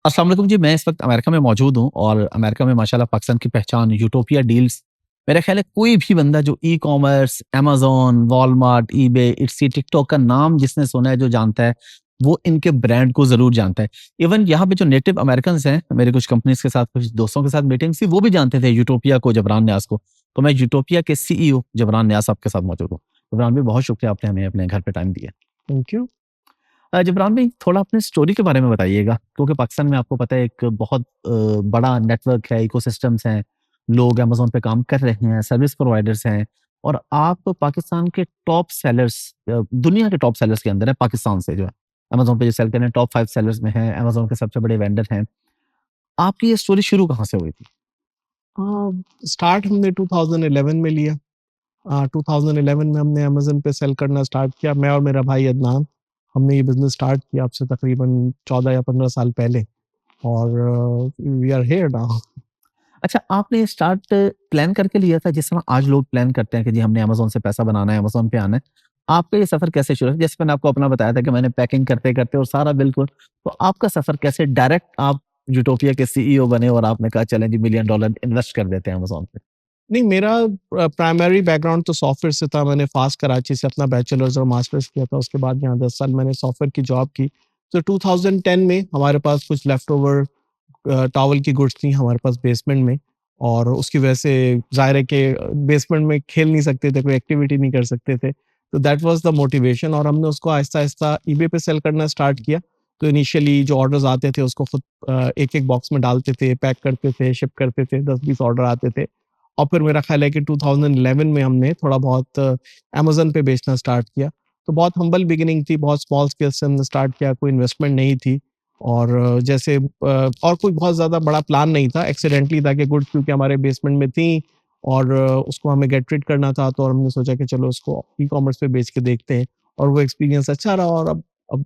अस्सलाम वालेकुम जी, मैं इस वक़्त अमेरिका में मौजूद हूँ और अमेरिका में माशाल्लाह पाकिस्तान की पहचान यूटोपिया डील्स मेरा ख़्याल है कोई भी बंदा जो e-commerce, Amazon, Walmart, eBay, Etsy, TikTok का नाम जिसने सुना है, जो जानता है, वो इनके ब्रांड को ज़रूर जानता है। इवन यहाँ पे जो नेटिव अमेरिकन्स हैं, मेरे कुछ कंपनीज़ के साथ, कुछ दोस्तों के साथ मीटिंग्स थी, वो भी जानते थे यूटोपिया को, जबरान न्याज़ को। तो मैं यूटोपिया के सीईओ जबरान न्याज़ साहब के साथ मौजूद हूँ। जबरान भाई, बहुत शुक्रिया आपने हमें अपने घर पे टाइम दिया। Thank you. जबरान भाई, थोड़ा अपने स्टोरी के बारे में बताइएगा, क्योंकि पाकिस्तान में आपको पता है एक बहुत बड़ा नेटवर्क है, इकोसिस्टम्स हैं, लोग अमेज़न पे काम कर रहे हैं, सर्विस प्रोवाइडर्स हैं और आप पाकिस्तान के टॉप सेलर्स दुनिया के टॉप सेलर्स के अंदर हैं पाकिस्तान से जो है। अमेज़न पे जो सेल कर रहे हैं टॉप 5 सेलर्स में हैं, अमेज़न के सबसे बड़े वेंडर हैं। आपकी ये स्टोरी शुरू कहाँ से हुई थी? स्टार्ट हमने 2011 में लिया। 2011 में हमने अमेज़न पे सेल करना स्टार्ट किया। मैं और मेरा भाई अदनान, हमने ये बिज़नेस स्टार्ट किया अब से तकरीबन 14 या 15 साल पहले और वी आर हियर नाउ। अच्छा, आपने ये स्टार्ट प्लान करके लिया था जिस तरह आज लोग प्लान करते हैं कि जी हमने अमेज़न से पैसा बनाना है, अमेज़न पे आना है। आपका ये सफ़र कैसे शुरू हुआ? जैसे मैंने आपको अपना बताया था कि मैंने पैकिंग करते-करते और सारा बिल्कुल, तो आपका सफ़र कैसे डायरेक्ट आप यूटोपिया के सीईओ बने और आपने कहा चलें जी $1 मिलियन इन्वेस्ट कर देते हैं अमेज़न पे? नहीं, मेरा प्राइमरी बैकग्राउंड तो सॉफ्टवेयर से था। मैंने फ़ास्ट कराची से अपना बैचलर्स और मास्टर्स किया था। उसके बाद यहाँ 10 साल मैंने सॉफ्टवेयर की जॉब की। तो 2010 में हमारे पास कुछ लेफ्ट ओवर टॉवल की गुड्स थी हमारे पास बेसमेंट में और उसकी वजह से ज़ाहिर है कि बेसमेंट में खेल नहीं सकते थे, कोई एक्टिविटी नहीं कर सकते थे। तो दैट वाज़ द मोटिवेशन और हमने उसको आहिस्ता-आहिस्ता ईबे पे सेल करना स्टार्ट किया। तो इनिशियली जो ऑर्डर्स आते थे उसको खुद एक-एक बॉक्स में डालते थे, पैक करते थे, शिप करते थे, 10-20 ऑर्डर आते थे। और फिर मेरा ख़्याल है कि 2011 में हमने थोड़ा बहुत अमेज़न पे बेचना स्टार्ट किया। तो बहुत हम्बल बिगिनिंग थी, बहुत स्मॉल स्केल से हमने स्टार्ट किया, कोई इन्वेस्टमेंट नहीं थी और जैसे और कोई बहुत ज़्यादा बड़ा प्लान नहीं था, एक्सीडेंटली था कि गुड्स क्योंकि हमारे बेसमेंट में थी और उसको हमें गेट रीड करना था, तो हमने सोचा कि चलो इसको ई-कॉमर्स पे बेच के देखते हैं और वो एक्सपीरियंस अच्छा रहा और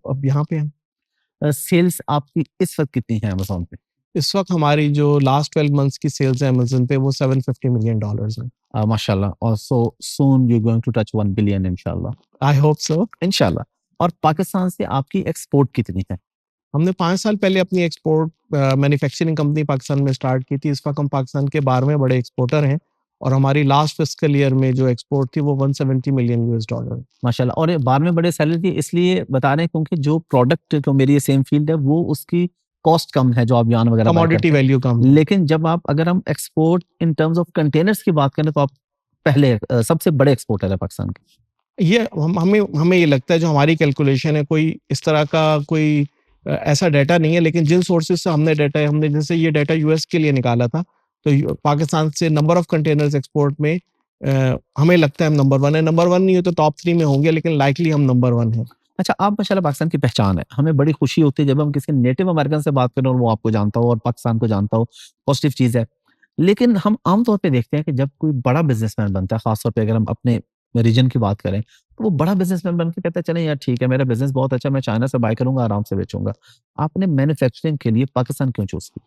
अब यहाँ पे हैं। सेल्स आपकी इस वक़्त कितनी है अमेज़न पे? इस वक़्त हमारी जो लास्ट 12 मंथ्स की सेल्स है अमेज़न पे वो $750 मिलियन हैं। माशाल्लाह, और so soon you are going to touch 1 billion इंशाल्लाह। I hope so. इंशाल्लाह। और पाकिस्तान से आपकी एक्सपोर्ट कितनी है? हमने 5 साल पहले अपनी एक्सपोर्ट मैन्युफैक्चरिंग कंपनी पाकिस्तान में स्टार्ट की थी। इस वक़्त हम पाकिस्तान के 12वें बड़े एक्सपोर्टर हैं और हमारी लास्ट फिस्कल ईयर में जो एक्सपोर्ट थी वो $170 मिलियन यूएस डॉलर। माशाल्लाह, और ये बाद में बड़े सैलरी थी इसलिए बता रहे हैं क्योंकि जो प्रोडक्ट जो मेरी ये सेम फील्ड है वो उसकी कॉस्ट कम है जो आप यान वगैरह बाय कमोडिटी करते वैल्यू कम हैं। है। लेकिन जब आप अगर हम export in terms of containers की बात करें तो आप पहले सबसे बड़े एक्सपोर्टर है पाकिस्तान के। ये हम हमें हमें ये लगता है जो हमारी कैलकुलेशन है कोई इस तरह का कोई ऐसा डाटा नहीं है लेकिन जिन सोर्सेज़ से हमने डाटा है हमने जैसे ये डाटा यूएस के लिए निकाला था, तो पाकिस्तान से नंबर ऑफ कंटेनर्स एक्सपोर्ट में हमें लगता है हम नंबर 1 है। नंबर 1 नहीं हो तो टॉप 3 में होंगे लेकिन लाइकली हम नंबर 1 हैं। अच्छा, आप माशाल्लाह पाकिस्तान की पहचान है। हमें बड़ी खुशी होती है जब हम किसी नेटिव अमेरिकन से बात करें और वो आपको जानता हो और पाकिस्तान को जानता हो, पॉजिटिव चीज़ है। लेकिन हम आम तौर पे देखते हैं कि जब कोई बड़ा बिज़नेसमैन बनता है, ख़ास तौर पे अगर हम अपने रीजन की बात करें, तो वो बड़ा बिज़नेसमैन बन के कहता है, "चलें यार ठीक है, मेरा बिज़नेस बहुत अच्छा है, मैं चाइना से बाय करूँगा, आराम से बेचूँगा।" आपने मैन्युफैक्चरिंग के लिए पाकिस्तान क्यों चूज़ किया?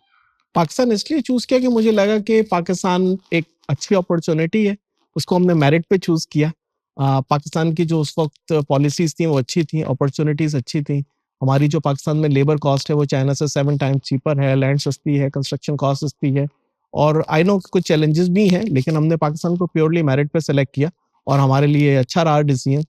पाकिस्तान इसलिए चूज़ किया कि मुझे लगा कि पाकिस्तान एक अच्छी अपॉर्च्युनिटी है, उसको हमने मेरिट पे चूज़ किया। पाकिस्तान की जो उस वक़्त पॉलिसीज़ थी वो अच्छी थी, अपॉर्च्युनिटीज़ अच्छी थी। हमारी जो पाकिस्तान में लेबर कॉस्ट है वो चाइना से 7 टाइम्स चीपर है, लैंड सस्ती है, कंस्ट्रक्शन कॉस्ट सस्ती है और आई नो कुछ चैलेंजेस भी हैं, लेकिन हमने पाकिस्तान को प्योरली मेरिट पे सेलेक्ट किया और हमारे लिए अच्छा रहा डिसीजन।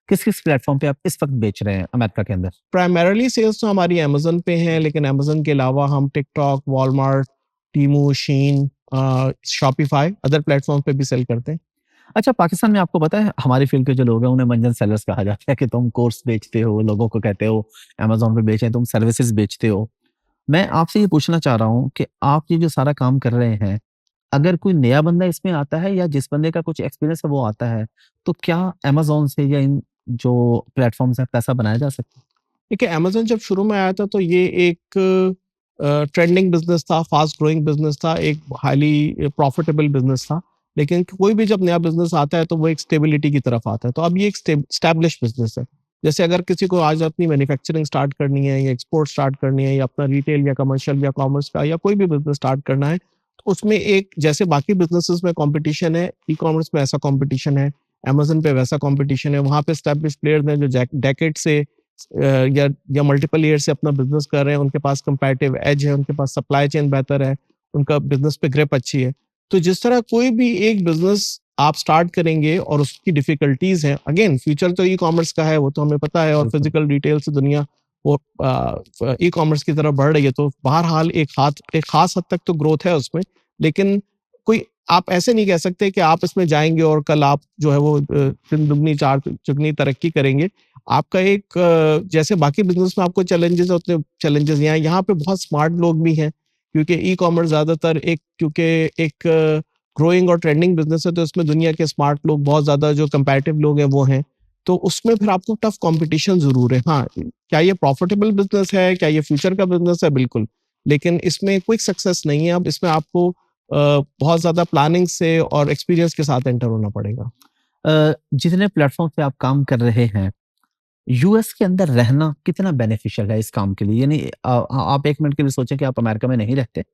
किस-किस प्लेटफ़ॉर्म पे आप इस वक़्त बेच रहे हैं अमेरिका के अंदर? प्राइमरीली सेल्स तो हमारी अमेज़न पे है, लेकिन अमेज़न के अलावा हम टिकटॉक, वॉलमार्ट, टीमू, शीन, शॉपिफाई अदर प्लेटफ़ॉर्म पे भी सेल करते हैं। अच्छा, पाकिस्तान में आपको पता है हमारी फ़ील्ड के जो लोग हैं उन्हें मंजन सेलर्स कहा जाता है कि तुम कोर्स बेचते हो, लोगों को कहते हो अमेज़न पे बेचें, तुम सर्विसेज़ बेचते हो। मैं आपसे ये पूछना चाह रहा हूँ कि आप ये जो सारा काम कर रहे हैं, अगर कोई नया बंदा इसमें आता है या जिस बंदे का कुछ एक्सपीरियंस है वो आता है, तो क्या अमेज़न से या इन जो प्लेटफ़ॉर्म्स हैं पैसा बनाया जा सकता है? देखिए अमेज़न जब शुरू में आया था तो ये एक ट्रेंडिंग बिज़नेस था, फ़ास्ट ग्रोइंग बिज़नेस था, एक हाइली प्रॉफ़िटेबल बिज़नेस था। लेकिन कोई भी जब नया बिज़नेस आता है तो वो एक स्टेबिलिटी की तरफ आता है। तो अब ये एक एस्टैब्लिश्ड बिज़नेस है। जैसे अगर किसी को आज अपनी मैन्युफैक्चरिंग स्टार्ट करनी है या एक्सपोर्ट स्टार्ट करनी है या अपना रिटेल या कमर्शियल या कॉमर्स का या कोई भी बिज़नेस स्टार्ट करना है, तो उसमें एक जैसे बाकी बिज़नेसेस में कॉम्पिटिशन है, ई-कॉमर्स में ऐसा कॉम्पिटिशन है, अमेज़न पे वैसा कॉम्पिटिशन है। वहाँ पे एस्टैब्लिश्ड प्लेयर्स हैं जो डेकेड से या मल्टीपल ईयर से अपना बिजनेस कर रहे हैं, उनके पास कंपैरेटिव एज है, उनके पास सप्लाई चेन बेहतर है, उनका बिजनेस पे ग्रिप अच्छी है। तो जिस तरह कोई भी एक बिजनेस आप स्टार्ट करेंगे और उसकी डिफिकल्टीज हैं, अगेन फ्यूचर तो ई कॉमर्स का है, वो तो हमें पता है, और बिल्कुल। फिजिकल रिटेल से दुनिया वो ई कॉमर्स की तरफ बढ़ रही है, तो बहरहाल एक खास हद तक तो ग्रोथ है उसमें। लेकिन कोई आप ऐसे नहीं कह सकते कि आप इसमें जाएंगे और कल आप जो है वो दिन दुगनी चार चुगनी तरक्की करेंगे। आपका एक जैसे बाकी बिजनेस में आपको चैलेंजेस होते हैं, चैलेंजेस यहाँ पे बहुत स्मार्ट लोग भी हैं, क्योंकि ई कॉमर्स ज्यादातर क्योंकि एक ग्रोइंग और ट्रेंडिंग बिजनेस है, तो इसमें दुनिया के स्मार्ट लोग बहुत ज्यादा, जो कंपैरेटिव लोग हैं वो हैं। तो उसमें फिर आपको टफ कंपटीशन जरूर है। हाँ, क्या ये प्रॉफिटेबल बिजनेस है, क्या ये फ्यूचर का बिजनेस है, बिल्कुल, लेकिन इसमें क्विक सक्सेस नहीं है। अब इसमें आपको बहुत ज्यादा प्लानिंग से और एक्सपीरियंस के साथ एंटर होना पड़ेगा। जितने प्लेटफॉर्म पे आप काम कर रहे हैं, यूएस के अंदर रहना कितना बेनिफिशियल है इस काम के लिए? यानी आप 1 मिनट के लिए सोचें कि आप अमेरिका में नहीं रहते।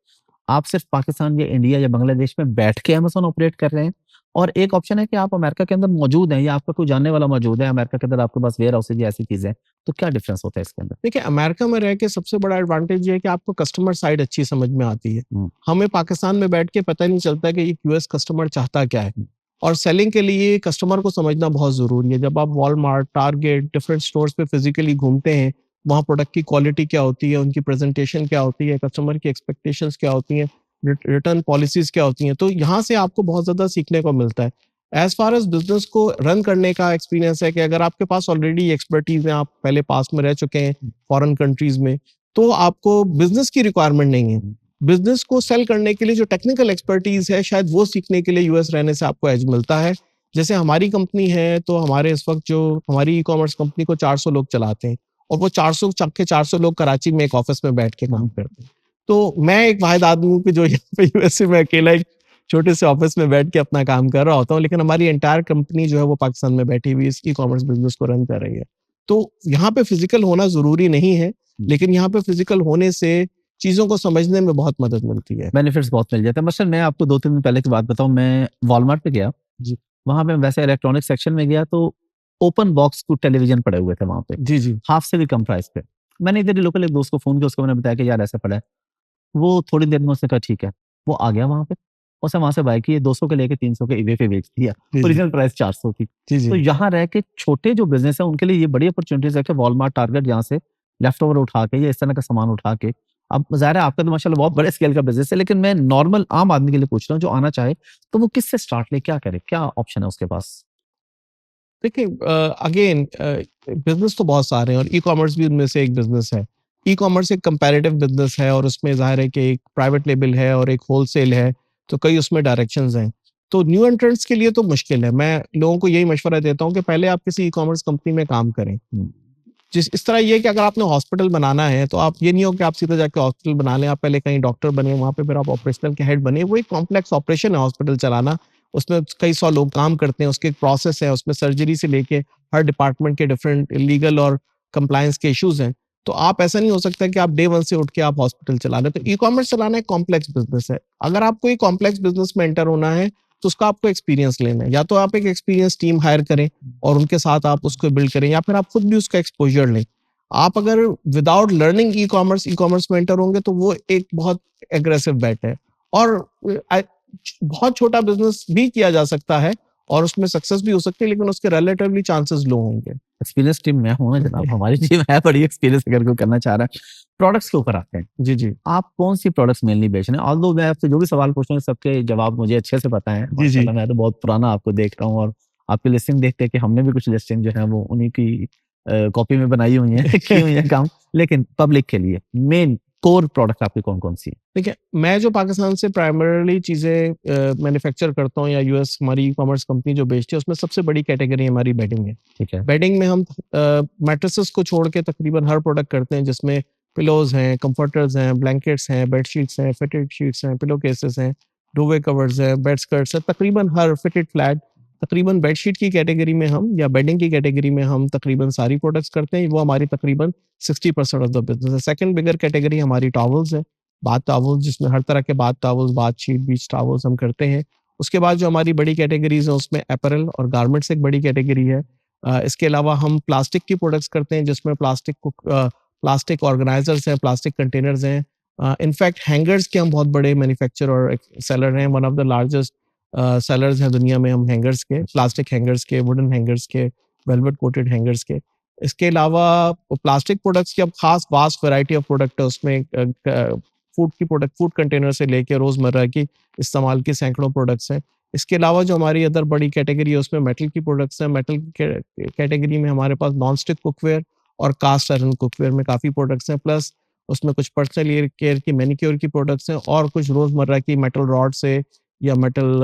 आप सिर्फ पाकिस्तान या इंडिया या बांग्लादेश में बैठ के अमेज़न ऑपरेट कर रहे हैं, और एक ऑप्शन है कि आप अमेरिका के अंदर मौजूद हैं या आपका कोई जानने वाला मौजूद है अमेरिका के अंदर, आपके पास वेयर हाउसेज़ या ऐसी चीज़ें हैं। तो क्या डिफरेंस होता है इसके अंदर? देखिए, अमेरिका में रह के सबसे बड़ा एडवांटेज ये है कि आपको कस्टमर साइड अच्छी समझ में आती है। हुँ, हमें पाकिस्तान में बैठ के पता नहीं चलता कि एक यूएस कस्टमर चाहता क्या है, हुँ, और सेलिंग के लिए कस्टमर को समझना बहुत ज़रूरी है। जब आप वॉलमार्ट, टारगेट, डिफरेंट स्टोर्स पे फिजिकली घूमते हैं, वहाँ प्रोडक्ट की क्वालिटी क्या होती है, उनकी प्रेजेंटेशन क्या होती है, कस्टमर की एक्सपेक्टेशंस क्या होती हैं, रिटर्न पॉलिसीज़ क्या होती हैं, तो यहाँ से आपको बहुत ज़्यादा सीखने को मिलता है। एज़ फार एज़ बिज़नेस को रन करने का एक्सपीरियंस है कि अगर आपके पास ऑलरेडी एक्सपर्टीज़ है, आप पहले पास्ट में रह चुके हैं फॉरेन कंट्रीज़ में, तो आपको बिज़नेस की रिक्वायरमेंट नहीं है। हुँ। बिज़नेस को सेल करने के लिए जो टेक्निकल एक्सपर्टीज़ है, शायद वो सीखने के लिए यूएस रहने से आपको एज मिलता है। जैसे हमारी कंपनी है, तो हमारे इस वक़्त जो हमारी ई-कॉमर्स कंपनी को 400 लोग चलाते हैं, और वो 400 के 400 लोग कराची में एक ऑफ़िस में बैठ के काम करते हैं। तो मैं एक वाहिद आदमी हूँ कि जो यहाँ पे यूएसए में अकेला एक छोटे से ऑफ़िस में बैठ के अपना काम कर रहा होता हूँ, लेकिन हमारी एंटायर कंपनी जो है वो पाकिस्तान में बैठी हुई इस ई-कॉमर्स बिज़नेस को रन कर रही है। तो यहाँ पे फ़िज़िकल होना ज़रूरी नहीं है, लेकिन यहाँ पे फ़िज़िकल होने से चीज़ों को समझने में बहुत मदद मिलती है। बेनिफिट्स बहुत मिल जाते हैं। मसलन मैं आपको 2-3 दिन पहले की बात बताऊँ, मैं वॉलमार्ट पे गया, जी। वहाँ पे वैसे इलेक्ट्रॉनिक सेक्शन में गया तो ओपन बॉक्स कुछ टेलीविज़न पड़े हुए थे वहाँ पे, जी, जी। हाफ से भी कम प्राइस पे। मैंने इधर ही लोकल एक दोस्त को फ़ोन किया, उसको मैंने बताया कि यार ऐसा पड़ा है। वो थोड़ी देर में उसने कहा ठीक है, वो आ गया वहाँ पे, उसने वहाँ से बाय की, 200 के लेके 300 के ईबे पे बेच दिया। जी, जी। ओरिजिनल प्राइस 400 थी। जी, जी। तो यहाँ रह के छोटे जो बिज़नेस है उनके लिए ये बड़ी अपॉर्च्युनिटीज़ है कि वॉलमार्ट, टारगेट यहाँ से लेफ्ट ओवर उठा के या इस तरह का सामान उठा के, अब ज़ाहिर है आपका तो माशाल्लाह बहुत बड़े स्केल का बिज़नेस है, लेकिन मैं नॉर्मल आम आदमी के लिए पूछ रहा हूँ जो आना चाहे, तो वो किससे स्टार्ट ले, क्या करे? क्या ऑप्शन है उसके पास? देखिए, अगेन बिज़नेस तो बहुत सारे हैं और ई-कॉमर्स भी उनमें से एक बिज़नेस है। ई-कॉमर्स एक कंपैरेटिव बिज़नेस है और उसमें ज़ाहिर है कि एक प्राइवेट लेबल है और एक होलसेल है, तो कई उसमें डायरेक्शंस हैं। तो न्यू एंट्रेंट्स के लिए तो मुश्किल है। मैं लोगों को यही मशवरा देता हूँ कि पहले आप किसी ई-कॉमर्स कंपनी में काम करें। हुँ, जिस इस तरह ये है कि अगर आपने हॉस्पिटल बनाना है, तो आप ये नहीं हो कि आप सीधे जाके हॉस्पिटल बना लें, आप पहले कहीं डॉक्टर बने, वहाँ पे फिर आप ऑपरेशनल के हेड बने। वो एक कॉम्प्लेक्स ऑपरेशन है हॉस्पिटल चलाना, उसमें कई 100 लोग काम करते हैं, उसके एक प्रोसेस है, उसमें सर्जरी से लेके हर डिपार्टमेंट के डिफरेंट लीगल और कंप्लायंस के इश्यूज़ हैं। तो आप ऐसा नहीं हो सकता कि आप डे 1 से उठ के आप हॉस्पिटल चला लें। तो ई-कॉमर्स चलाना एक कॉम्प्लेक्स बिज़नेस है। अगर आपको एक कॉम्प्लेक्स बिज़नेस में एंटर होना है, तो उसका आपको एक्सपीरियंस लेना है। या तो आप एक एक्सपीरियंस टीम हायर करें और उनके साथ आप उसको बिल्ड करें, या फिर आप खुद भी उसका एक्सपोज़र लें। आप अगर विदाउट लर्निंग ई-कॉमर्स में एंटर होंगे, तो वो एक बहुत एग्रेसिव बेट है। और बहुत छोटा बिज़नेस भी किया जा सकता है और उसमें सक्सेस भी हो सकती है, लेकिन उसके रिलेटिवली चांसेस लो होंगे। एक्सपीरियंस टीम मैं हूँ ना जनाब, हमारी टीम है बड़ी एक्सपीरियंस, अगर कोई करना चाह रहा है। प्रोडक्ट्स के ऊपर आते हैं। जी, जी। आप कौन-सी प्रोडक्ट्स मेनली बेच रहे हैं? ऑल्दो मैं आपसे जो भी सवाल पूछ रहा हूँ सबके जवाब मुझे अच्छे से पता है। जी, जी। माशाल्लाह मैं तो बहुत पुराना आपको देख रहा हूँ, और आपकी लिस्टिंग देख के कि हमने भी कुछ लिस्टिंग जो है वो उन्हीं की कॉपी में बनाई हुई है, की हुई है काम। लेकिन पब्लिक के लिए मेन कोर प्रोडक्ट आपकी कौन-कौन सी है? देखिए, मैं जो पाकिस्तान से प्राइमरीली चीज़ें मैन्युफैक्चर करता हूँ, या यूएस हमारी ई-कॉमर्स कंपनी जो बेचती है, उसमें सबसे बड़ी कैटेगरी हमारी बेडिंग है। ठीक है। बेडिंग में हम मैट्रेसेस को छोड़ के तकरीबन हर प्रोडक्ट करते हैं, जिसमें पिलोज़ हैं, कंफर्टर्स हैं, ब्लैंकेट्स हैं, बेडशीट्स हैं, फिटेड शीट्स हैं, पिलो केसेस हैं, दुवे कवर्स हैं, बेड स्कर्ट्स हैं, तकरीबन हर फिटेड फ्लैट, तकरीबन बेडशीट की कैटेगरी में हम, या बेडिंग की कैटेगरी में हम तकरीबन सारी प्रोडक्ट्स करते हैं। वो हमारी तकरीबन 60% ऑफ द बिज़नेस है। सेकंड बिगर कैटेगरी हमारी टॉवल्स है, बाथ टॉवल्स, जिसमें हर तरह के बाथ टॉवल्स, बाथ शीट, बीच टॉवल्स हम करते हैं। उसके बाद जो हमारी बड़ी कैटेगरीज़ हैं, उसमें अपैरल और गारमेंट्स एक बड़ी कैटेगरी है। इसके अलावा हम प्लास्टिक की प्रोडक्ट्स करते हैं जिसमें प्लास्टिक ऑर्गेनाइजर्स हैं, प्लास्टिक कंटेनर्स हैं। इनफैक्ट हैंगर्स के हम बहुत बड़े मैन्युफैक्चरर और सेलर हैं, one of the largest sellers हैं दुनिया में हम हैंगर्स के, प्लास्टिक हैंगर्स के, वुडन हैंगर्स के, वेलवेट कोटेड हैंगर्स के। इसके अलावा प्लास्टिक प्रोडक्ट्स की अब खास वास्ट वैरायटी ऑफ प्रोडक्ट है, उसमें फूड कंटेनर से लेके रोज़मर्रा की इस्तेमाल की सैकड़ों प्रोडक्ट्स हैं। इसके अलावा जो हमारी अदर बड़ी कैटेगरी है उसमें मेटल की प्रोडक्ट्स हैं। मेटल कैटेगरी में हमारे पास नॉन स्टिक कुकवेयर और कास्ट आयरन कुकवेयर में काफ़ी प्रोडक्ट्स हैं, प्लस उसमें कुछ पर्सनल केयर की मैनिक्योर की प्रोडक्ट्स हैं और कुछ रोज़मर्रा की मेटल रॉड से या मेटल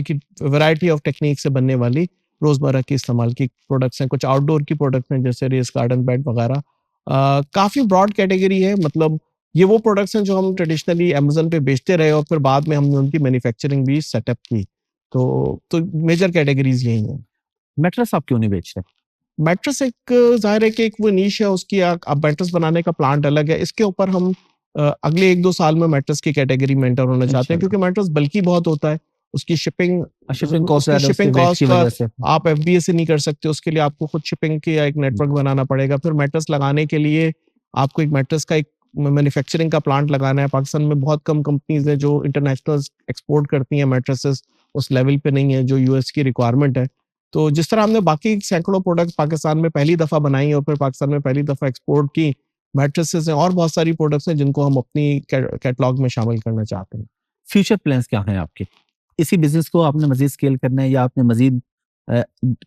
की वैरायटी ऑफ टेक्निक से बनने वाली रोज़मर्रा की इस्तेमाल की प्रोडक्ट्स हैं। कुछ आउटडोर की प्रोडक्ट्स हैं जैसे रेस गार्डन बेड वगैरह। काफ़ी ब्रॉड कैटेगरी है, मतलब ये वो प्रोडक्ट्स हैं जो हम ट्रेडिशनली अमेज़न पे बेचते रहे और फिर बाद में हमने उनकी मैन्युफैक्चरिंग भी सेटअप की। तो मेजर कैटेगरीज़ यही हैं। मैट्रेस आप क्यों नहीं बेच रहे? मैट्रेस एक ज़ाहिर है कि एक वो नीश है उसकी, अब मैट्रेस बनाने का प्लांट अलग है। इसके ऊपर हम अगले 1-2 साल में मैट्रेस की कैटेगरी में एंटर होना चाहते हैं, क्योंकि मैट्रेस बल्की बहुत होता है। उसकी शिपिंग शिपिंग कॉस्ट उसकी ज़्यादा, उसके शिपिंग वेट कॉस्ट की का वजह से। आप एफबीए से नहीं कर सकते, उसके लिए आपको खुद शिपिंग की एक नेटवर्क बनाना पड़ेगा। फिर मैट्रेस लगाने के लिए आपको एक मैट्रेस का एक मैन्युफैक्चरिंग का प्लांट लगाना है। पाकिस्तान में बहुत कम कंपनीज़ हैं जो इंटरनेशनल एक्सपोर्ट करती हैं मैट्रेसेस, उस लेवल पे नहीं है जो यूएस की रिक्वायरमेंट है। तो जिस तरह हमने बाकी सैकड़ों प्रोडक्ट्स पाकिस्तान में पहली दफ़ा बनाई और फिर पाकिस्तान में पहली दफ़ा एक्सपोर्ट की, मैट्रेसेस हैं और बहुत सारी प्रोडक्ट्स हैं जिनको हम अपनी कैटलॉग में शामिल करना चाहते हैं। फ्यूचर प्लान्स क्या हैं आपके? इसी बिज़नेस को आपने मज़ीद स्केल करना है या आपने मज़ीद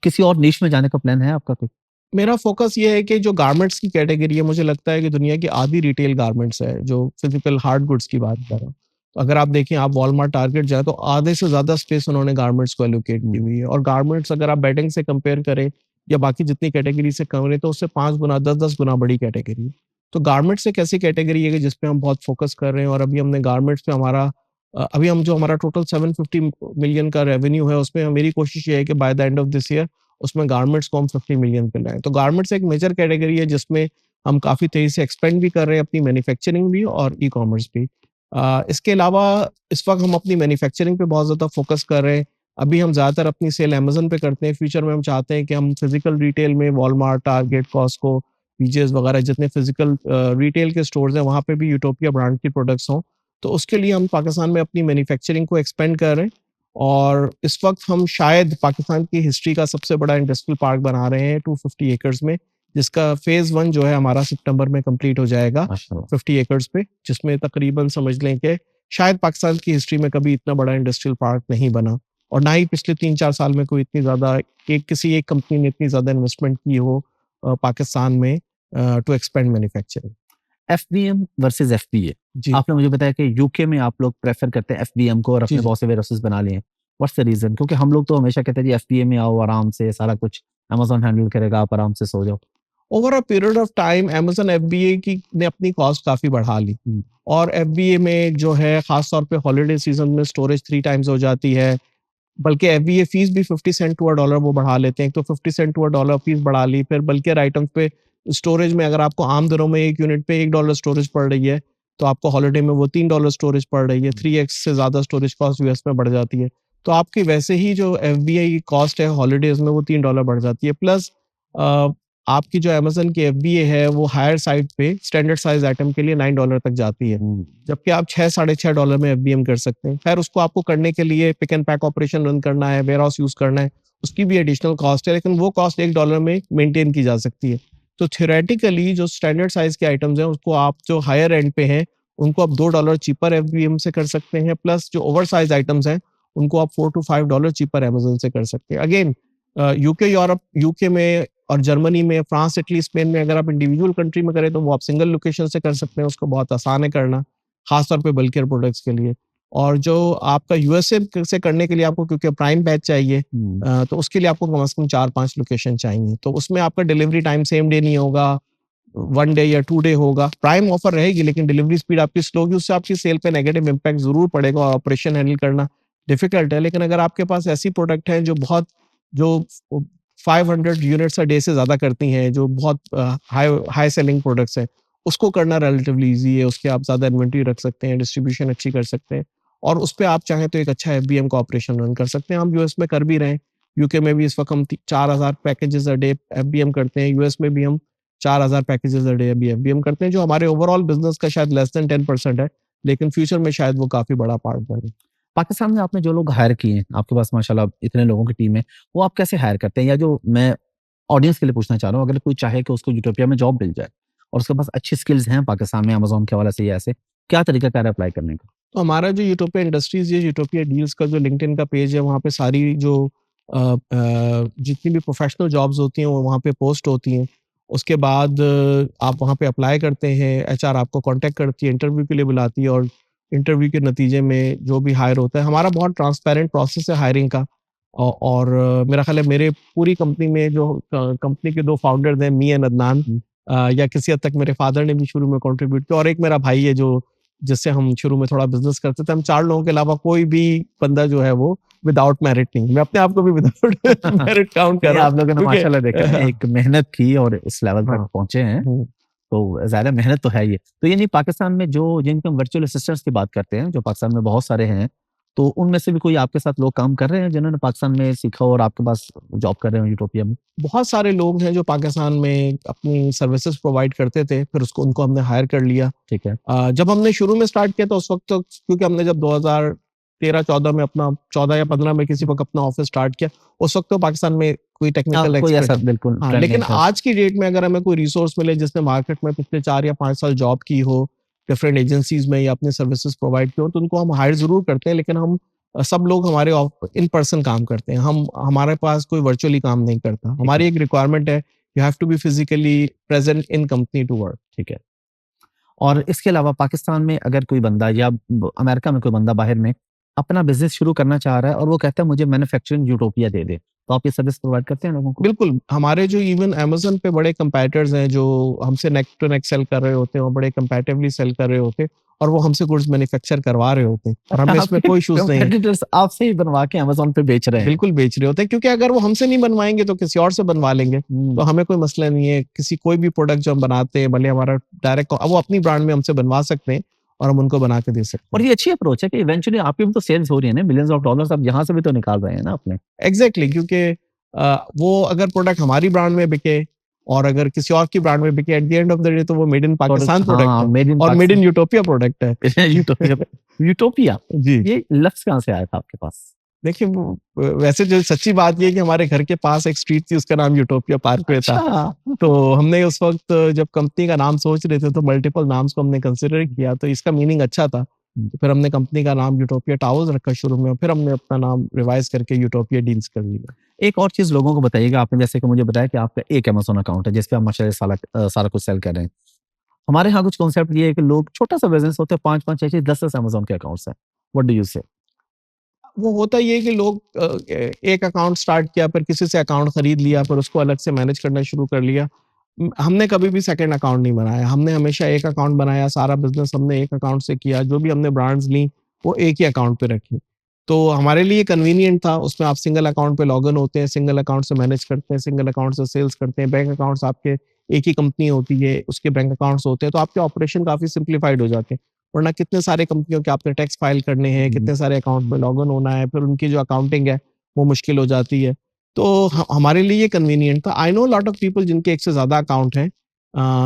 किसी और निश में जाने का प्लान है आपका कोई? मेरा फोकस ये है कि जो गारमेंट्स की कैटेगरी है, मुझे लगता है कि दुनिया की आधी रिटेल गारमेंट्स है, जो फिजिकल हार्ड गुड्स की बात कर रहा हूँ। तो अगर आप देखें, आप वॉलमार्ट, टारगेट जाए तो आधे से ज़्यादा स्पेस उन्होंने गारमेंट्स को एलोकेट की हुई है। और गारमेंट्स अगर आप बेडिंग से कंपेयर करें या बाकी जितनी कैटेगरी से करें तो उससे 5 गुना 10-10 गुना बड़ी कैटेगरी है। तो गारमेंट्स एक ऐसी कैटेगरी है कि जिस पे हम बहुत फोकस कर रहे हैं और अभी हमने गारमेंट्स पे अभी हम जो हमारा टोटल 750 मिलियन का रेवेन्यू है उसमें मेरी कोशिश ये है कि by the end of this year उसमें गारमेंट्स को हम 50 मिलियन पे लाएँ। तो गारमेंट्स एक मेजर कैटेगरी है जिसमें हम काफ़ी तेज़ी से एक्सपेंड भी कर रहे हैं, अपनी मैन्युफैक्चरिंग भी और ई-कॉमर्स भी। इसके अलावा इस वक़्त हम अपनी मैन्युफैक्चरिंग पे बहुत ज़्यादा फ़ोकस कर रहे हैं। अभी हम ज़्यादातर अपनी सेल अमेज़न पे करते हैं। फ्यूचर में हम चाहते हैं कि हम फिज़िकल रिटेल में वॉलमार्ट, टारगेट, कॉस्टको, पीजेस वगैरह जितने फिज़िकल रिटेल के स्टोर्स हैं, वहाँ पे भी यूटोपिया ब्रांड की प्रोडक्ट्स हों। तो उसके लिए हम पाकिस्तान में अपनी मैन्युफैक्चरिंग को एक्सपेंड कर रहे हैं। और इस वक्त हम शायद पाकिस्तान की हिस्ट्री का सबसे बड़ा इंडस्ट्रियल पार्क बना रहे हैं 250 एकर्स में, जिसका फेज़ 1 जो है हमारा सितंबर में कंप्लीट हो जाएगा माशाल्लाह। 50 एकर्स पे, जिसमें तकरीबन समझ लें कि शायद पाकिस्तान की हिस्ट्री में कभी इतना बड़ा इंडस्ट्रियल पार्क नहीं बना और ना ही पिछले 3-4 साल में कोई इतनी ज़्यादा किसी एक कंपनी ने इतनी ज़्यादा इन्वेस्टमेंट की हो पाकिस्तान में to expand manufacturing. FBM versus FBA. जी, आपने मुझे बताया कि यूके में आप लोग प्रेफर करते हैं एफबीएम को और जी, अपने जी। बहुत से वेयरहाउसेस बना लिए हैं। What's the reason? क्योंकि हम लोग तो हमेशा कहते हैं जी एफबीए में आओ आराम से, सारा कुछ अमेज़न हैंडल करेगा, आप आराम से सो जाओ। Over a period of time Amazon FBA की ने अपनी कॉस्ट काफ़ी बढ़ा ली हुँ। और एफबीए में जो है ख़ास तौर पे हॉलिडे सीज़न में स्टोरेज 3 टाइम्स हो जाती है। बल्कि एफबीए फीस भी 50 सेंट टू अ डॉलर वो बढ़ा लेते हैं। तो 50 cent to a dollar fees बढ़ा ली, फिर बल्कियर आइटम्स पे स्टोरेज में अगर आपको आम दिनों में 1 यूनिट पे $1 स्टोरेज पड़ रही है, तो आपको हॉलिडे में वो $3 स्टोरेज पड़ रही है। 3x से ज़्यादा स्टोरेज कॉस्ट यूएस में बढ़ जाती है। तो आपकी वैसे ही जो एफबीए की कॉस्ट है हॉलिडेज़ में वो $3 बढ़ जाती है। प्लस अ, आपकी जो अमेज़न की एफबीए है वो हायर साइड पे स्टैंडर्ड साइज़ आइटम के लिए $9 तक जाती है। हुँ। जबकि आप 6 साढ़े $6 में एफबीएम कर सकते हैं। खैर उसको आपको करने के लिए pick and pack operation run करना है, वेयरहाउस यूज़ करना है, उसकी भी एडिशनल कॉस्ट है, लेकिन वो कॉस्ट $1 में मेंटेन की जा सकती है। तो थ्योरेटिकली जो स्टैंडर्ड साइज़ के आइटम्स हैं, उसको आप जो हायर एंड पे हैं, उनको आप $2 चीपर एफबीएम से कर सकते हैं, प्लस जो ओवर साइज़ आइटम्स हैं, उनको आप $4 टू $5 चीपर अमेज़न से कर सकते हैं। अगेन यूके, यूरोप, यूके में और जर्मनी में, फ्रांस, इटली, स्पेन में अगर आप इंडिविजुअल कंट्री में करें, तो वो आप सिंगल लोकेशन से कर सकते हैं, उसको बहुत आसान है करना। खास तौर पे बल्कियर प्रोडक्ट्स के लिए। और जो आपका यूएसए से करने के लिए आपको क्योंकि प्राइम बैच चाहिए, हुँ। तो उसके लिए आपको कम से कम 4-5 लोकेशन चाहिए। तो उसमें आपका डिलीवरी टाइम सेम डे नहीं होगा, 1 डे या 2 डे होगा। प्राइम ऑफर रहेगी लेकिन डिलीवरी स्पीड आपकी स्लो होगी, उससे आपकी सेल पे नेगेटिव इम्पैक्ट ज़रूर पड़ेगा और ऑपरेशन हैंडल करना डिफिकल्ट है। लेकिन अगर आपके पास ऐसी प्रोडक्ट है जो 500 यूनिट्स अ डे से ज़्यादा करती हैं, जो बहुत हाई हाई सेलिंग प्रोडक्ट्स हैं, उसको करना रिलेटिवली ईज़ी है। उसके आप ज़्यादा इन्वेंटरी रख सकते हैं, डिस्ट्रीब्यूशन अच्छी कर सकते हैं और उस पे आप चाहें तो एक अच्छा एफबीएम का ऑपरेशन रन कर सकते हैं। हम यूएस में कर भी रहे हैं। यूके में भी इस वक्त हम 4000 पैकेजेस अ डे एफबीएम करते हैं, यूएस में भी हम 4000 पैकेजेस अ डे अभी एफबीएम करते हैं, जो हमारे ओवरऑल बिजनेस का शायद लेस देन 10% है, लेकिन फ्यूचर में शायद वो काफी बड़ा पार्ट बने। पाकिस्तान में आपने जो लोग हायर किए हैं, आपके पास माशाल्लाह इतने लोगों की टीम है, वो आप कैसे हायर करते हैं? या जो मैं ऑडियंस के लिए पूछना चाह रहा हूँ, अगर कोई चाहे कि उसको यूटोपिया में जॉब मिल जाए और उसके पास अच्छी स्किल्स हैं पाकिस्तान में अमेज़न के हवाले से या ऐसे, क्या तरीकाकार है अप्लाई करने का? तो हमारा जो यूटोपिया इंडस्ट्रीज या यूटोपिया डील्स का जो लिंक्डइन का पेज है, वहाँ पे सारी जो जितनी भी प्रोफेशनल जॉब्स होती हैं वो वहाँ पे पोस्ट होती हैं। उसके बाद आप वहाँ पे अप्लाई करते हैं, एचआर आपको कांटेक्ट करती है, इंटरव्यू के लिए बुलाती है, और इंटरव्यू के नतीजे में जो भी हायर होता है, हमारा बहुत ट्रांसपेरेंट प्रोसेस है हायरिंग का। और मेरा ख्याल है मेरे पूरी कंपनी में जो कंपनी के 2 फाउंडर्स हैं, मी एंड अदनान, हुँ। या किसी हद तक मेरे फादर ने भी शुरू में कंट्रीब्यूट किया, और एक मेरा भाई है जो जिससे हम शुरू में थोड़ा बिज़नेस करते थे। हम 4 लोगों के अलावा कोई भी बंदा जो है वो विदाउट मेरिट नहीं। मैं अपने आप को भी विदाउट मेरिट काउंट कर नहीं, रहा हूँ आप लोगों ने क्योंकि माशाल्लाह देखा है एक मेहनत की और इस लेवल तक हाँ, पहुँचे हैं, हुँ। तो ज़्यादा मेहनत तो है ही है। तो ये नहीं पाकिस्तान में जो जिनके हम वर्चुअल असिस्टेंट्स की बात करते हैं, जो पाकिस्तान में बहुत सारे हैं, तो उनमें से भी कोई आपके साथ लोग काम कर रहे हैं जिन्होंने पाकिस्तान में सीखा हो और आपके पास जॉब कर रहे हो यूटोपिया में? बहुत सारे लोग हैं जो पाकिस्तान में अपनी सर्विसेज़ प्रोवाइड करते थे, फिर उसको उनको हमने हायर कर लिया। ठीक है। जब हमने शुरू में स्टार्ट किया तो उस वक़्त तो क्योंकि हमने जब 2013-14 में अपना 14 या 15 में किसी वक़्त अपना ऑफ़िस स्टार्ट किया, उस वक़्त तो पाकिस्तान में कोई टेक्निकल कोई ऐसा एक्सपर्ट, बिल्कुल हाँ, ट्रेंड नहीं लेकिन था। आज की डेट में अगर हमें कोई रिसोर्स मिले जिसने मार्केट में पिछले 4 या 5 साल जॉब की हो, डिफरेंट एजेंसीज़ में या अपनी सर्विसेज़ प्रोवाइड की हो, तो उनको हम हायर ज़रूर करते हैं, लेकिन हम सब लोग हमारे इन पर्सन काम करते हैं। हमारे पास कोई वर्चुअली काम नहीं करता। ठीक है, हमारी एक रिक्वायरमेंट है, you have to be physically present in company to work. ठीक है। और इसके अलावा पाकिस्तान में अगर कोई बंदा या अमेरिका में कोई बंदा बाहर में अपना बिजनेस शुरू करना चाह रहा है और वो कहता है मुझे मैन्युफैक्चरिंग यूटोपिया दे दे, तो आप ये सर्विस प्रोवाइड करते हैं लोगों को? बिल्कुल, हमारे जो इवन अमेज़न पे बड़े कंपैटिटर्स हैं जो हमसे नेक टू नेक सेल कर रहे होते हैं और बड़े कंपैटिबली सेल कर रहे होते हैं, और वो हमसे गुड्स मैन्युफैक्चर करवा रहे होते हैं, और हमें इसमें आपके कोई इश्यूज़ नहीं है। कंपेटिटर्स आपसे ही बनवा के अमेज़न पे बेच रहे हैं। बिल्कुल बेच रहे होते हैं, क्योंकि अगर वो हमसे नहीं बनवाएँगे तो किसी और से बनवा लेंगे, तो हमें कोई मसला नहीं है। कोई भी प्रोडक्ट जो हम बनाते हैं, भले हमारा डायरेक्ट वो अपनी ब्रांड में हमसे बनवा सकते हैं और हम उनको बना के दे सकते और हैं। ये अच्छी अप्रोच है कि इवेंचुअली आपकी भी तो सेल्स हो रही है ना, मिलियंस ऑफ डॉलर्स आप यहाँ से भी तो निकाल रहे हैं ना अपने। एग्ज़ैक्टली, क्योंकि वो अगर प्रोडक्ट हमारी ब्रांड में बिके और अगर किसी और की ब्रांड में बिके, at the end of the day तो वो मेड इन पाकिस्तान प्रोडक्ट हाँ, है मेड इन और made in Pakistan. Utopia product है। यूटोपिया यूटोपिया जी। ये लफ्ज़ कहाँ से आया था आपके पास? देखिए, वो वैसे जो सच्ची बात ये है कि हमारे घर के पास एक स्ट्रीट थी, उसका नाम यूटोपिया पार्कवे था। अच्छा। तो हमने उस वक़्त जब कंपनी का नाम सोच रहे थे तो मल्टीपल नाम्स को हमने कंसीडर किया, तो इसका मीनिंग अच्छा था। तो फिर हमने कंपनी का नाम यूटोपिया टावर्स रखा शुरू में, और फिर हमने अपना नाम रिवाइज़ करके यूटोपिया डील्स कर लिया। एक और चीज़ लोगों को बताइएगा, आपने जैसे कि मुझे बताया कि आपका एक अमेज़न अकाउंट है जिस पे आप माशाल्लाह सारा कुछ सेल कर रहे हैं। हमारे यहाँ कुछ कॉन्सेप्ट ये है कि लोग छोटा-सा बिज़नेस होता है 5-5, 6-6, 10-10 अमेज़न के अकाउंट्स हैं। व्हाट डू यू से? वो होता ये है कि लोग एक अकाउंट स्टार्ट किया, फिर किसी से अकाउंट खरीद लिया, फिर उसको अलग से मैनेज करना शुरू कर लिया। हमने कभी भी सेकंड अकाउंट नहीं बनाया, हमने हमेशा एक अकाउंट बनाया, सारा बिज़नेस हमने एक अकाउंट से किया, जो भी हमने ब्रांड्स ली, वो एक ही अकाउंट पे रखी। तो हमारे लिए कन्वीनिएंट था, उसमें आप सिंगल अकाउंट पे लॉगिन होते हैं, सिंगल अकाउंट से मैनेज करते हैं, सिंगल अकाउंट से सेल्स करते हैं, बैंक अकाउंट्स आपके एक ही कंपनी होती है, उसके बैंक अकाउंट्स होते हैं, तो आपके ऑपरेशन काफ़ी सिम्प्लीफाइड हो जाते हैं। वरना कितने सारे कंपनियों के आपने टैक्स फाइल करने हैं, कितने सारे अकाउंट में लॉगिन होना है, फिर उनकी जो अकाउंटिंग है, वो मुश्किल हो जाती है। तो हमारे लिए ये कन्वीनिएंट था। I know lot of people जिनके एक से ज़्यादा अकाउंट हैं,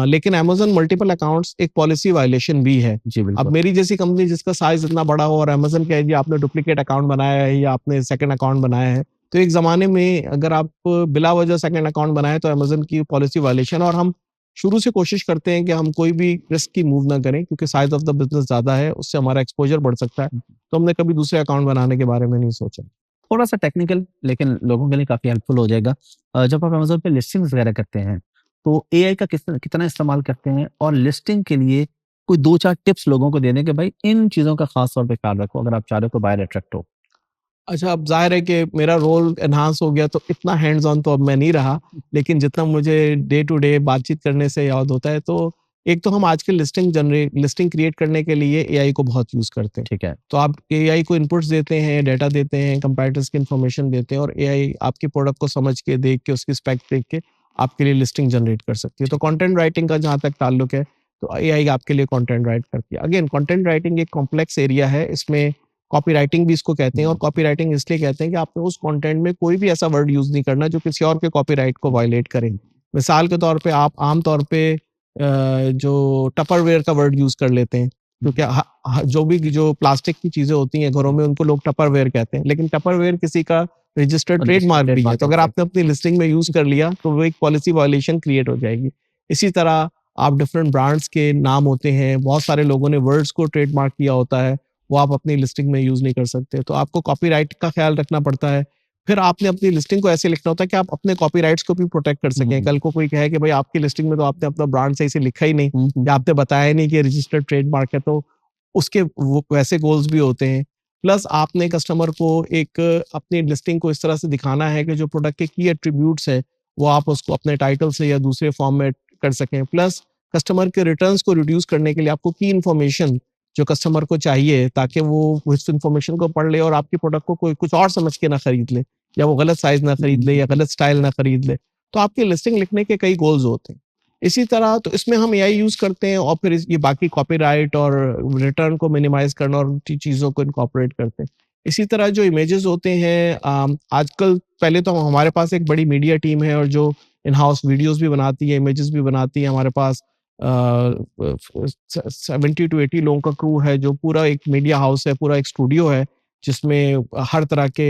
लेकिन अमेज़न मल्टीपल अकाउंट्स एक पॉलिसी वायलेशन भी है। जी, अब बिल्कुल। मेरी जैसी कंपनी जिसका साइज़ इतना बड़ा हो और अमेज़न कहे जी आपने डुप्लीकेट अकाउंट बनाया है या आपने सेकंड अकाउंट बनाया है, तो एक ज़माने में अगर आप बिला वजह सेकंड अकाउंट बनाएँ तो अमेज़न की पॉलिसी वायलेशन, और हम शुरू से कोशिश करते हैं कि हम कोई भी रिस्की मूव ना करें, क्योंकि साइज़ ऑफ द बिज़नेस ज़्यादा है, उससे हमारा एक्सपोज़र बढ़ सकता है। तो हमने कभी दूसरे अकाउंट बनाने के बारे में नहीं सोचा। थोड़ा-सा टेक्निकल लेकिन लोगों के लिए काफ़ी हेल्पफुल हो जाएगा। जब आप अमेज़न पे लिस्टिंग्स वगैरह करते हैं, तो एआई का कितना इस्तेमाल करते हैं? और लिस्टिंग के लिए कोई 2-4 टिप्स लोगों को दे दें कि भाई इन चीज़ों का ख़ास तौर पे ख्याल रखो अगर आप चाह रहे हो कि बायर अट्रैक्ट हो। अच्छा, अब ज़ाहिर है कि मेरा रोल एनहांस हो गया, तो इतना हैंड्स ऑन तो अब मैं नहीं रहा, लेकिन जितना मुझे डे टू डे बातचीत करने से याद होता है, तो एक तो हम आजकल लिस्टिंग क्रिएट करने के लिए एआई को बहुत यूज़ करते हैं। ठीक है। तो आप एआई को इनपुट्स देते हैं, डेटा देते हैं, कंपैरेटर्स की इन्फॉर्मेशन देते हैं, और एआई आपके प्रोडक्ट को समझ के, देख के, उसकी स्पेक देख के आपके लिए लिस्टिंग जनरेट कर सकती है। तो कंटेंट राइटिंग का जहाँ तक ताल्लुक है, तो एआई आपके लिए कंटेंट राइट करती है। अगेन कंटेंट राइटिंग एक कॉम्प्लेक्स एरिया है, इसमें कॉपीराइटिंग भी इसको कहते हैं, और कॉपीराइटिंग इसलिए कहते हैं कि आपने उस कंटेंट में कोई भी ऐसा वर्ड यूज नहीं करना जो किसी और के कॉपीराइट को वायलेट करे। मिसाल के तौर पे आप आम तौर पे जो टपरवेयर का वर्ड यूज कर लेते हैं, क्योंकि जो प्लास्टिक की चीजें होती हैं घरों में उनको लोग टपरवेयर कहते हैं, लेकिन टपरवेयर किसी का रजिस्टर्ड ट्रेडमार्क भी है, तो अगर आपने अपनी लिस्टिंग में यूज कर लिया तो वो एक पॉलिसी वायलेशन क्रिएट हो जाएगी। इसी तरह आप डिफरेंट ब्रांड्स के नाम होते हैं, बहुत सारे लोगों ने वर्ड्स को ट्रेडमार्क किया होता है, वो आप अपनी लिस्टिंग में यूज नहीं कर सकते, तो आपको कॉपीराइट का ख्याल रखना पड़ता है। फिर आपने अपनी लिस्टिंग को ऐसे लिखना होता है कि आप अपने कॉपीराइट्स को भी प्रोटेक्ट कर सकें। कल को कोई कहे कि भाई आपकी लिस्टिंग में तो आपने अपना ब्रांड सही से लिखा ही नहीं, या आपने बताया ही नहीं कि रजिस्टर्ड ट्रेडमार्क है, तो उसके वो वैसे गोल्स भी होते हैं। प्लस आपने कस्टमर को एक अपनी लिस्टिंग को इस तरह से दिखाना है कि जो प्रोडक्ट के की एट्रीब्यूट्स है वो आप उसको अपने टाइटल से या दूसरे फॉर्म में कर सकें। प्लस कस्टमर के रिटर्न्स को रिड्यूस करने के लिए आपको की इन्फॉर्मेशन जो कस्टमर को चाहिए, ताकि वो उस इन्फॉर्मेशन को पढ़ ले और आपके प्रोडक्ट को कोई कुछ और समझ के ना खरीद ले, या वो गलत साइज ना खरीद ले, या गलत स्टाइल ना खरीद ले। तो आपकी लिस्टिंग लिखने के कई गोल्स होते हैं। इसी तरह तो इसमें हम एआई यूज करते हैं, और फिर ये बाकी कॉपीराइट और रिटर्न को मिनिमाइज करना और चीज़ों को इनकॉर्पोरेट करते हैं। इसी तरह जो इमेजेस होते हैं, आजकल पहले तो हमारे पास एक बड़ी मीडिया टीम है और जो इन हाउस वीडियोस भी बनाती है, इमेजेस भी बनाती है। हमारे पास 70 to 80 लोगों का क्रू है, जो पूरा एक मीडिया हाउस है, पूरा एक स्टूडियो है, जिसमें हर तरह के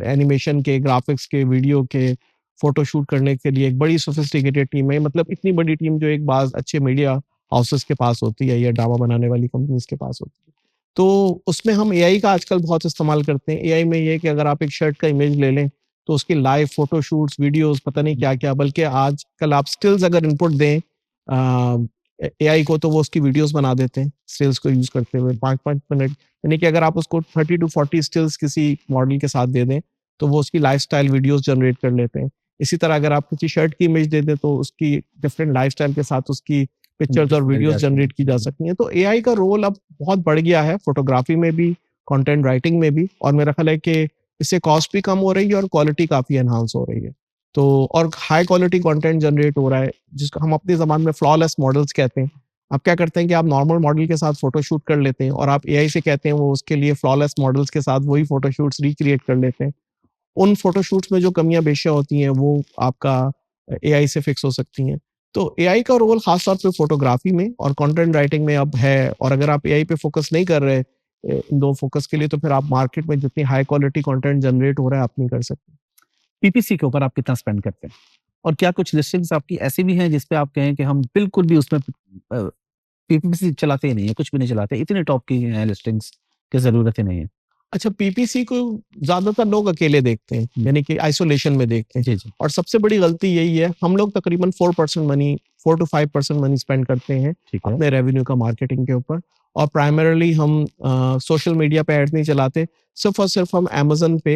एनिमेशन के, ग्राफिक्स के, वीडियो के फोटो शूट करने के लिए एक बड़ी सोफिस्टिकेटेड टीम है। मतलब इतनी बड़ी टीम जो एक बाज अच्छे मीडिया हाउसेस के पास होती है या ड्रामा बनाने वाली कंपनीज के पास होती है। तो उसमें हम एआई का आजकल बहुत इस्तेमाल करते हैं। एआई में ये है कि अगर आप एक शर्ट का इमेज ले लें तो उसकी लाइव फोटो शूट्स, वीडियोस, पता नहीं क्या क्या, बल्कि आजकल आप स्टिल्स अगर इनपुट दें एआई को तो वो उसकी वीडियोस बना देते हैं स्टिल्स को यूज करते हुए 5-5 मिनट। यानी कि अगर आप उसको 30 to 40 स्टिल्स किसी मॉडल के साथ दे दें तो वो उसकी लाइफस्टाइल वीडियोस जनरेट कर लेते हैं। इसी तरह अगर आप किसी शर्ट की इमेज दे दें तो उसकी डिफरेंट लाइफस्टाइल के साथ उसकी पिक्चर्स और वीडियोस जनरेट की जा सकती हैं। तो एआई का रोल अब बहुत बढ़ गया है, फोटोग्राफी में भी, कंटेंट राइटिंग में भी, और मेरा ख्याल है कि इससे कॉस्ट भी कम हो रही है और क्वालिटी काफी एनहांस हो रही है। तो और हाई क्वालिटी कंटेंट जनरेट हो रहा है, जिसको हम अपनी जबान में फ्लॉलेस मॉडल्स कहते हैं। आप क्या करते हैं कि आप नॉर्मल मॉडल के साथ फोटो शूट कर लेते हैं और आप एआई से कहते हैं वो उसके लिए फ्लॉलेस मॉडल्स के साथ वही फोटो शूट्स रिक्रिएट कर लेते हैं। उन फोटो शूट्स में जो कमियां बेशियां होती हैं वो आपका एआई से फिक्स हो सकती हैं। तो एआई का रोल खासतौर पे फोटोग्राफी में और कंटेंट राइटिंग में अब है, और अगर आप एआई पे फोकस नहीं कर रहे इन दो फोकस के लिए, तो फिर आप मार्केट में जितनी हाई क्वालिटी कंटेंट जनरेट हो रहा है आप नहीं कर सकते। पीपीसी के ऊपर आप कितना स्पेंड करते हैं? और क्या कुछ लिस्टिंग्स आपकी ऐसी भी हैं जिस पे आप कहें कि हम बिल्कुल भी उसमें पीपीसी चलाते ही नहीं है, कुछ भी नहीं चलाते, इतनी टॉप की हैं लिस्टिंग्स की ज़रूरत ही नहीं है? अच्छा, पीपीसी को ज्यादातर लोग अकेले देखते हैं, यानी कि आइसोलेशन में देखते हैं। जी, जी। और सबसे बड़ी गलती यही है, हम लोग तकरीबन 4 to 5% मनी स्पेंड करते हैं ठीक है। अपने रेवेन्यू का मार्केटिंग के ऊपर, और प्राइमरली हम सोशल मीडिया पे एड्स नहीं चलाते, सिर्फ और सिर्फ हम अमेजन पे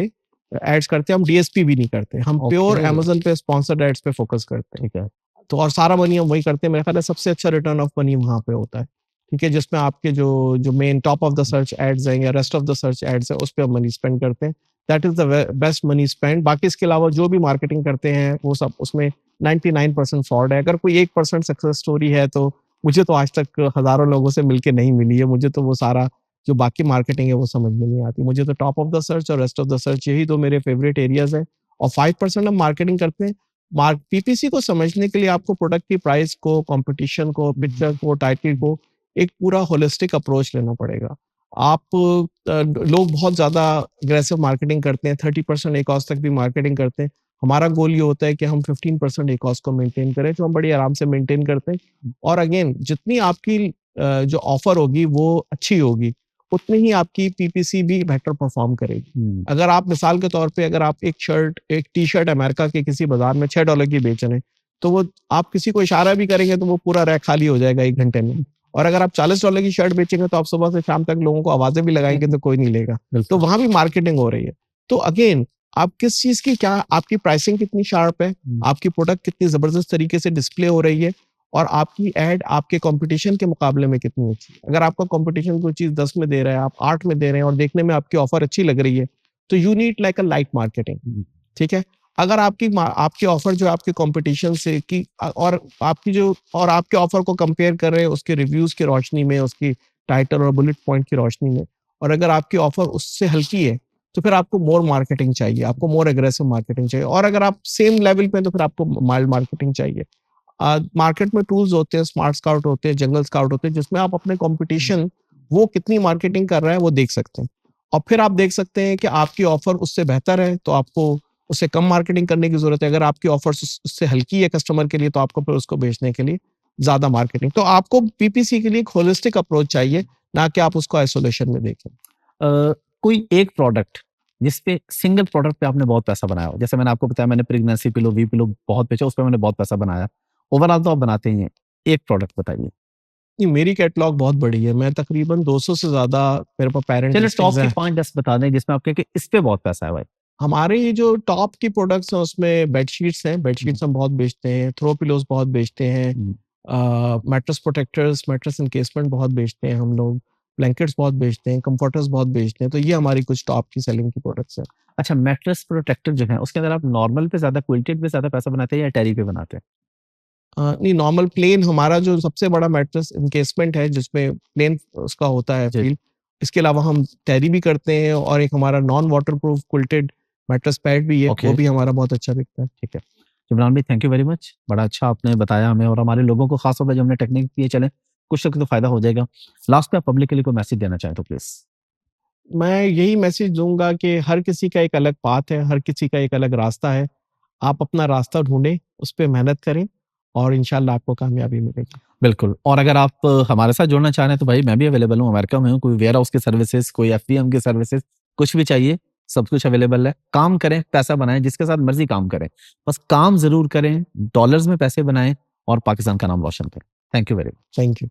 एड्स करते हैं। हम डीएसपी भी नहीं करते, हम प्योर ओके। अमेजन पे स्पॉन्सर्ड एड्स पे फोकस करते हैं। ठीक है। तो और सारा मनी हम वही करते हैं। मेरा ख्याल है सबसे अच्छा रिटर्न ऑफ मनी वहाँ पे होता है, ठीक है, जिसमें आपके जो main top of the search ads हैं या rest of the search ads है, उस पे हम मनी स्पेंड करते हैं। That is the best money spend. बाकी इसके अलावा जो भी मार्केटिंग करते हैं वो सब उसमें 99% फ्रॉड है। अगर कोई 1% सक्सेस स्टोरी है तो मुझे तो आज तक हजारों लोगों से मिलके नहीं मिली है। मुझे तो वो सारा जो बाकी मार्केटिंग है वो समझ में नहीं आती। मुझे तो टॉप ऑफ द सर्च और रेस्ट ऑफ द सर्च यही दो मेरे फेवरेट एरियाज है। और 5% हम मार्केटिंग करते हैं। पीपीसी को समझने के लिए आपको प्रोडक्ट की प्राइस को, कंपटीशन को, पिक्चर को, टाइटल को एक पूरा होलिस्टिक अप्रोच लेना पड़ेगा। आप लोग बहुत ज़्यादा अग्रेसिव मार्केटिंग करते हैं, 30% एक कॉस्ट तक भी मार्केटिंग करते हैं। हमारा गोल ये होता है कि हम 15% एक कॉस्ट को मेंटेन करें, जो हम बड़ी आराम से मेंटेन करते हैं। और अगेन जितनी आपकी जो ऑफर होगी वो अच्छी होगी, उतनी ही आपकी पीपीसी भी बेटर परफॉर्म करेगी। अगर आप मिसाल के तौर पे अगर आप एक टी शर्ट अमेरिका के किसी बाजार में $6 की बेच रहे हैं, तो वो आप किसी को इशारा भी करेंगे तो वो पूरा रैक खाली हो जाएगा 1 घंटे में। और अगर आप $40 की शर्ट बेचेंगे तो आप सुबह से शाम तक लोगों को आवाजें भी लगाएंगे तो कोई नहीं लेगा। तो वहां भी मार्केटिंग हो रही है। तो अगेन आप किस चीज की, क्या आपकी प्राइसिंग कितनी शार्प है, आपकी प्रोडक्ट कितनी जबरदस्त तरीके से डिस्प्ले हो रही है, और आपकी एड आपके कंपटीशन के मुकाबले में कितनी अच्छी है। अगर आपका कंपटीशन कोई चीज 10 में दे रहा है, आप 8 में दे रहे हैं और देखने में आपकी ऑफर अच्छी लग रही है, तो you need like a light marketing. ठीक है। अगर आपकी ऑफर जो आपके कंपटीशन से की और आपके ऑफर को कंपेयर कर रहे हैं उसके रिव्यूज की रोशनी में, उसकी टाइटल और बुलेट पॉइंट की रोशनी में, और अगर आपकी ऑफर उससे हल्की है तो फिर आपको मोर मार्केटिंग चाहिए, आपको मोर एग्रेसिव मार्केटिंग चाहिए। और अगर आप सेम लेवल पे हैं तो फिर आपको माइल्ड मार्केटिंग चाहिए। मार्केट में टूल्स होते हैं, स्मार्ट स्काउट होते हैं, जंगल स्काउट होते हैं, जिसमें आप अपने कंपटीशन वो कितनी मार्केटिंग कर रहा है वो देख सकते हैं। और फिर आप देख सकते हैं कि आपकी ऑफर उससे बेहतर है तो आपको उससे कम मार्केटिंग करने की जरूरत है। अगर आपकी ऑफर उससे हल्की है कस्टमर के लिए तो आपको फिर उसको बेचने के लिए ज्यादा मार्केटिंग। तो आपको पीपीसी के लिए एक होलिस्टिक अप्रोच चाहिए, ना कि आप उसको आइसोलेशन में देखें। कोई एक प्रोडक्ट जिसपे सिंगल प्रोडक्ट पे आपने बहुत पैसा बनाया हो, जैसे मैंने आपको बताया मैंने प्रेगनेंसी पिलो वी पिलो बहुत बेचा, उस पर मैंने बहुत पैसा बनाया। ओवरऑल तो आप बनाते ही हैं, एक प्रोडक्ट बताइए। नहीं, मेरी कैटलॉग बहुत बड़ी है, मैं तकरीबन 200 से ज्यादा मेरे पास पेरेंट चलिए लिस्टिंग्स टॉप की हैं। 5-10 बता दें जिसमें आप कहें कि इस पे बहुत पैसा है भाई। हमारे ये जो टॉप की प्रोडक्ट्स हैं उसमें बेडशीट्स हैं, बेडशीट्स हम बहुत बेचते हैं, थ्रो पिलोज बहुत बेचते हैं, मैट्रेस प्रोटेक्टर्स, मैट्रेस एनकेसमेंट बहुत बेचते हैं हम लोग, ब्लैंकेट्स बहुत बेचते हैं, कंफर्टर्स बहुत बेचते हैं। तो ये हमारी कुछ टॉप की सेलिंग की प्रोडक्ट्स हैं। अच्छा, मैट्रेस प्रोटेक्टर जो है उसके अंदर आप नॉर्मल पे ज्यादा, क्विल्टेड पे ज्यादा पैसा बनाते हैं या टेरी पे बनाते हैं? नहीं, नॉर्मल प्लेन हमारा जो सबसे बड़ा मैट्रेस एनकेसमेंट है जिसमें प्लेन उसका होता है जी। फील। इसके अलावा हम टेरी भी करते हैं और एक हमारा non waterproof quilted mattress pad भी है, ओके, वो भी हमारा बहुत अच्छा बिकता है। ठीक है। इमरान भाई थैंक यू वेरी मच, बड़ा अच्छा आपने बताया हमें और हमारे लोगों को, खासतौर पर जो हमने टेक्निक दिए चले कुछ तक तो फायदा हो जाएगा। लास्ट में आप पब्लिक के लिए कोई मैसेज देना चाहें तो प्लीज। मैं यही मैसेज दूंगा कि हर किसी का एक अलग पाथ है, हर किसी का एक अलग रास्ता है। आप अपना रास्ता ढूंढें, उस पर मेहनत करें और इंशाल्लाह आपको कामयाबी मिलेगी। बिल्कुल, और अगर आप हमारे साथ जुड़ना चाह रहे हैं तो भाई मैं भी अवेलेबल हूँ, अमेरिका में हूँ, कोई वेयर हाउस की सर्विसेज, कोई एफपीएम की सर्विसेज, कुछ भी चाहिए सब कुछ अवेलेबल है। काम करें, पैसा बनाएं, जिसके साथ मर्जी काम करें, बस काम जरूर करें, डॉलर्स में पैसे बनाएं और पाकिस्तान का नाम रोशन करें। Thank you very much. Thank you.